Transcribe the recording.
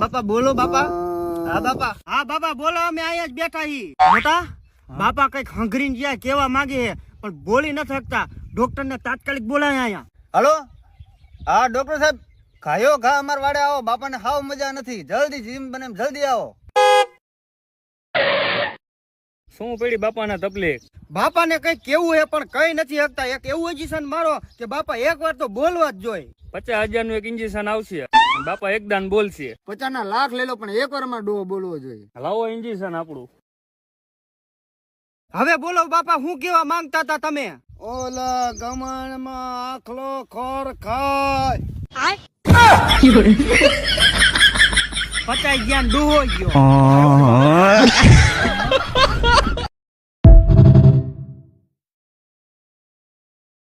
બાપા બોલો બાપા. હા બાપા. હા બાપા બોલો, અમે અહીંયા જ બેઠા છીએ. મોટા બાપા કઈક હંગરીને જ્યાં કેવા માંગે છે પણ બોલી નથી શકતા. ડોક્ટર ને તાત્કાલિક બોલાય અહીંયા. હલો, હા ડોક્ટર સાહેબ, ખાયો ઘા અમાર વાડે આવો. બાપાને હાવ મજા નથી. જલ્દી જીમ બને એમ જલ્દી આવો. શું પડી બાપાના તકલીફ? બાપાને કઈ કેવું હે પણ કઈ નથી શકતા. એક એવું ઇન્જેક્શન મારો કે બાપા એક વાર તો બોલવા જ જોઈએ. 50,000 નું એક ઇન્જેક્શન આવશે, બાપા એકદાન બોલશે. 50 લાખ લઈ લો પણ એક વાર માં ડો બોલવો જોઈએ. લાવો ઇન્જેક્શન આપણું. હવે બોલો બાપા, શું કેવા માંગતા હતા તમે? ઓલા ગમણમાં આખલો ખોર ખાય 50 જ્ઞાન ડૂહો ગયો.